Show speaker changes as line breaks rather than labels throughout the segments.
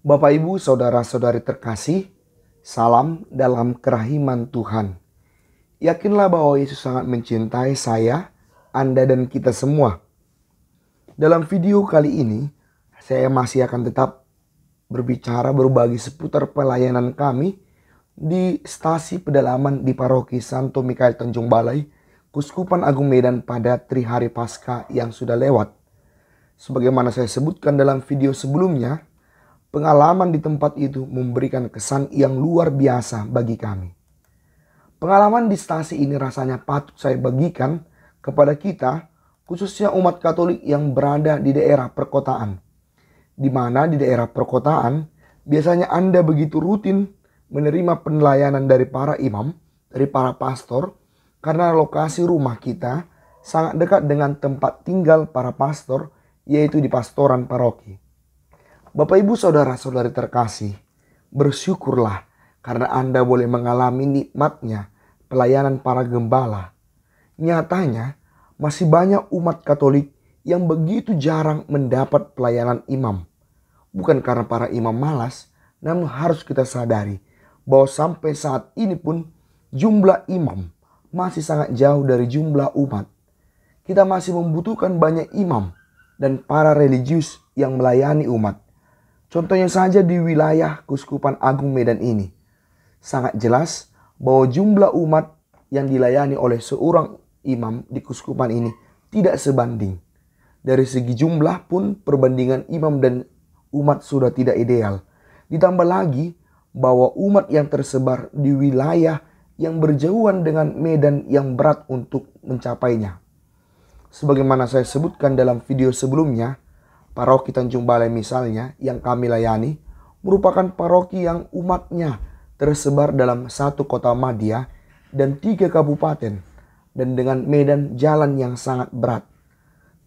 Bapak Ibu saudara-saudari terkasih, salam dalam kerahiman Tuhan. Yakinlah bahwa Yesus sangat mencintai saya, Anda dan kita semua. Dalam video kali ini, saya masih akan tetap berbagi seputar pelayanan kami di stasi pedalaman di Paroki Santo Mikael Tanjung Balai, Kuskupan Agung Medan pada Trihari Paskah yang sudah lewat. Sebagaimana saya sebutkan dalam video sebelumnya, pengalaman di tempat itu memberikan kesan yang luar biasa bagi kami. Pengalaman di stasi ini rasanya patut saya bagikan kepada kita, khususnya umat Katolik yang berada di daerah perkotaan. Di mana di daerah perkotaan, biasanya Anda begitu rutin menerima pelayanan dari para imam, dari para pastor, karena lokasi rumah kita sangat dekat dengan tempat tinggal para pastor, yaitu di pastoran paroki. Bapak Ibu saudara-saudari terkasih, bersyukurlah karena Anda boleh mengalami nikmatnya pelayanan para gembala. Nyatanya masih banyak umat Katolik yang begitu jarang mendapat pelayanan imam. Bukan karena para imam malas, namun harus kita sadari bahwa sampai saat ini pun jumlah imam masih sangat jauh dari jumlah umat. Kita masih membutuhkan banyak imam dan para religius yang melayani umat. Contohnya saja di wilayah Kuskupan Agung Medan ini. Sangat jelas bahwa jumlah umat yang dilayani oleh seorang imam di Kuskupan ini tidak sebanding. Dari segi jumlah pun perbandingan imam dan umat sudah tidak ideal. Ditambah lagi bahwa umat yang tersebar di wilayah yang berjauhan dengan medan yang berat untuk mencapainya. Sebagaimana saya sebutkan dalam video sebelumnya, Paroki Tanjung Balai misalnya yang kami layani merupakan paroki yang umatnya tersebar dalam satu kota madya dan 3 kabupaten dan dengan medan jalan yang sangat berat.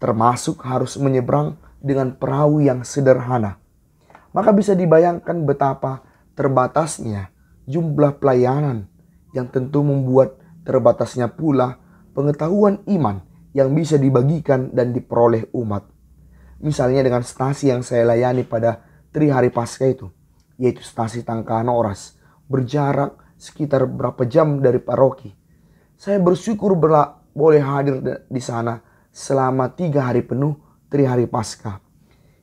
Termasuk harus menyeberang dengan perahu yang sederhana. Maka bisa dibayangkan betapa terbatasnya jumlah pelayanan yang tentu membuat terbatasnya pula pengetahuan iman yang bisa dibagikan dan diperoleh umat. Misalnya dengan stasi yang saya layani pada Trihari Paskah itu, yaitu stasi Tangkahan Oras, berjarak sekitar berapa jam dari paroki. Saya bersyukur boleh hadir di sana selama 3 hari penuh Trihari Paskah.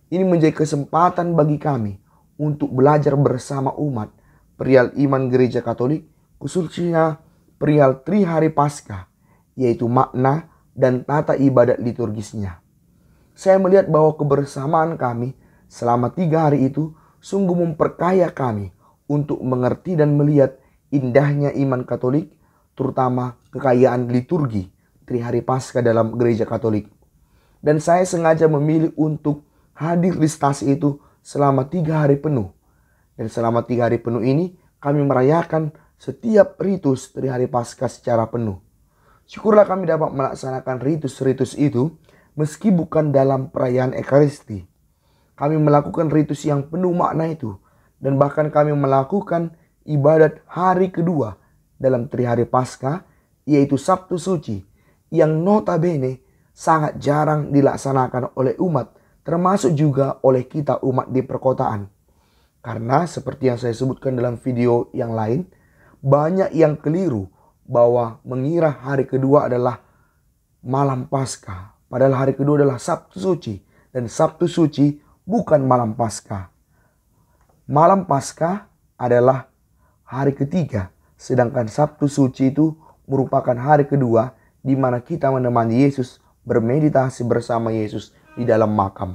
Ini menjadi kesempatan bagi kami untuk belajar bersama umat perihal iman gereja Katolik, khususnya perihal Trihari Paskah, yaitu makna dan tata ibadat liturgisnya. Saya melihat bahwa kebersamaan kami selama 3 hari itu sungguh memperkaya kami untuk mengerti dan melihat indahnya iman Katolik, terutama kekayaan liturgi Trihari Paskah dalam gereja Katolik. Dan saya sengaja memilih untuk hadir di stasi itu selama 3 hari penuh. Dan selama 3 hari penuh ini kami merayakan setiap ritus Trihari Paskah secara penuh. Syukurlah kami dapat melaksanakan ritus-ritus itu meski bukan dalam perayaan Ekaristi. Kami melakukan ritus yang penuh makna itu. Dan bahkan kami melakukan ibadat hari kedua dalam Trihari Paskah, yaitu Sabtu Suci, yang notabene sangat jarang dilaksanakan oleh umat, termasuk juga oleh kita umat di perkotaan. Karena seperti yang saya sebutkan dalam video yang lain, banyak yang keliru bahwa mengira hari kedua adalah malam Paskah. Padahal hari kedua adalah Sabtu Suci. Dan Sabtu Suci bukan malam Paskah. Malam Paskah adalah hari ketiga. Sedangkan Sabtu Suci itu merupakan hari kedua di mana kita menemani Yesus bermeditasi bersama Yesus di dalam makam.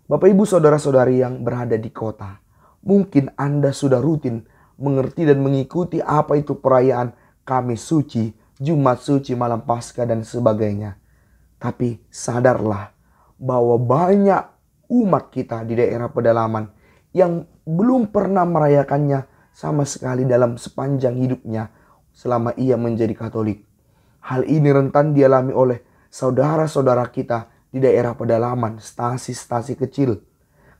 Bapak Ibu saudara-saudari yang berada di kota, mungkin Anda sudah rutin mengerti dan mengikuti apa itu perayaan Kamis Suci, Jumat Suci, malam Paskah dan sebagainya. Tapi sadarlah bahwa banyak umat kita di daerah pedalaman yang belum pernah merayakannya sama sekali dalam sepanjang hidupnya selama ia menjadi Katolik. Hal ini rentan dialami oleh saudara-saudara kita di daerah pedalaman, stasi-stasi kecil.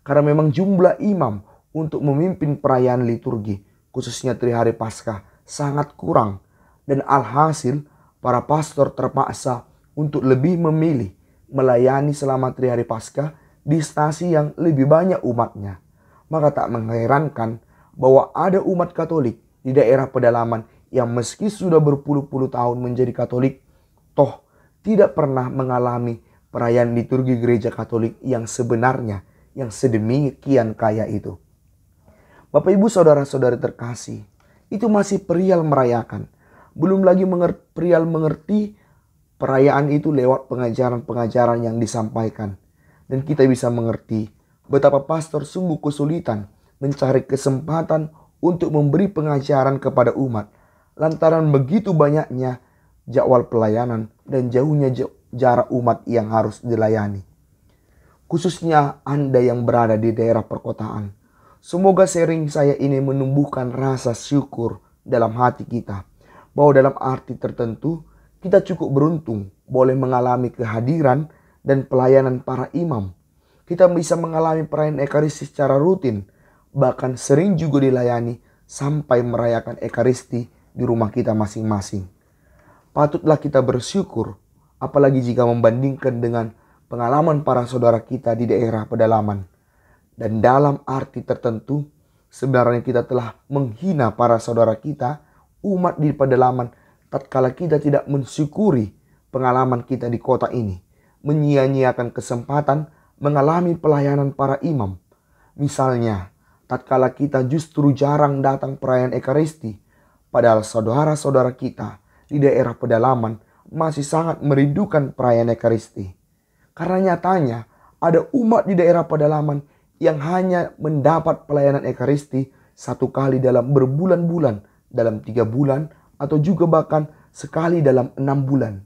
Karena memang jumlah imam untuk memimpin perayaan liturgi, khususnya Trihari Paskah, sangat kurang. Dan alhasil para pastor terpaksa untuk lebih memilih melayani selama Trihari Paskah di stasi yang lebih banyak umatnya. Maka tak mengherankan bahwa ada umat Katolik di daerah pedalaman yang meski sudah berpuluh-puluh tahun menjadi Katolik, toh tidak pernah mengalami perayaan liturgi gereja Katolik yang sebenarnya, yang sedemikian kaya itu. Bapak Ibu saudara-saudari terkasih, itu masih perihal merayakan. Belum lagi perihal mengerti perayaan itu lewat pengajaran-pengajaran yang disampaikan. Dan kita bisa mengerti betapa pastor sungguh kesulitan mencari kesempatan untuk memberi pengajaran kepada umat. Lantaran begitu banyaknya jadwal pelayanan dan jauhnya jarak umat yang harus dilayani. Khususnya Anda yang berada di daerah perkotaan. Semoga sharing saya ini menumbuhkan rasa syukur dalam hati kita. Bahwa dalam arti tertentu kita cukup beruntung boleh mengalami kehadiran dan pelayanan para imam. Kita bisa mengalami perayaan Ekaristi secara rutin, bahkan sering juga dilayani sampai merayakan Ekaristi di rumah kita masing-masing. Patutlah kita bersyukur, apalagi jika membandingkan dengan pengalaman para saudara kita di daerah pedalaman. Dan dalam arti tertentu, sebenarnya kita telah menghina para saudara kita, umat di pedalaman, tatkala kita tidak mensyukuri pengalaman kita di kota ini, menyia-nyiakan kesempatan mengalami pelayanan para imam. Misalnya, tatkala kita justru jarang datang perayaan Ekaristi, padahal saudara-saudara kita di daerah pedalaman masih sangat merindukan perayaan Ekaristi. Karena nyatanya ada umat di daerah pedalaman yang hanya mendapat pelayanan Ekaristi satu kali dalam berbulan-bulan, dalam 3 bulan, atau juga bahkan sekali dalam 6 bulan.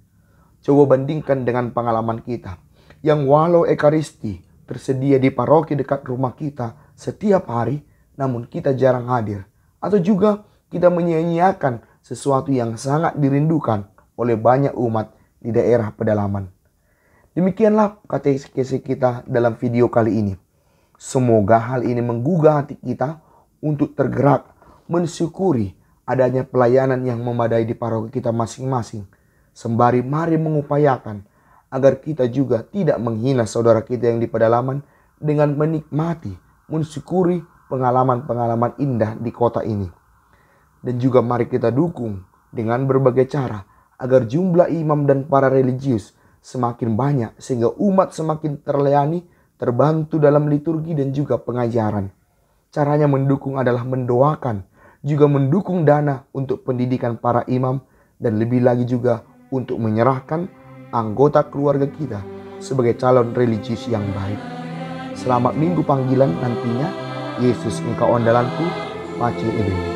Coba bandingkan dengan pengalaman kita, yang walau Ekaristi tersedia di paroki dekat rumah kita setiap hari, namun kita jarang hadir. Atau juga kita menyia-nyiakan sesuatu yang sangat dirindukan oleh banyak umat di daerah pedalaman. Demikianlah katekesi kita dalam video kali ini. Semoga hal ini menggugah hati kita untuk tergerak mensyukuri adanya pelayanan yang memadai di paroki kita masing-masing. Sembari mari mengupayakan agar kita juga tidak menghina saudara kita yang di pedalaman dengan menikmati, mensyukuri pengalaman-pengalaman indah di kota ini. Dan juga mari kita dukung dengan berbagai cara agar jumlah imam dan para religius semakin banyak sehingga umat semakin terlayani, terbantu dalam liturgi dan juga pengajaran. Caranya mendukung adalah mendoakan, juga mendukung dana untuk pendidikan para imam, dan lebih lagi juga untuk menyerahkan anggota keluarga kita sebagai calon religius yang baik. Selamat Minggu Panggilan nantinya. Yesus engkau andalanku, Pace Ebeni.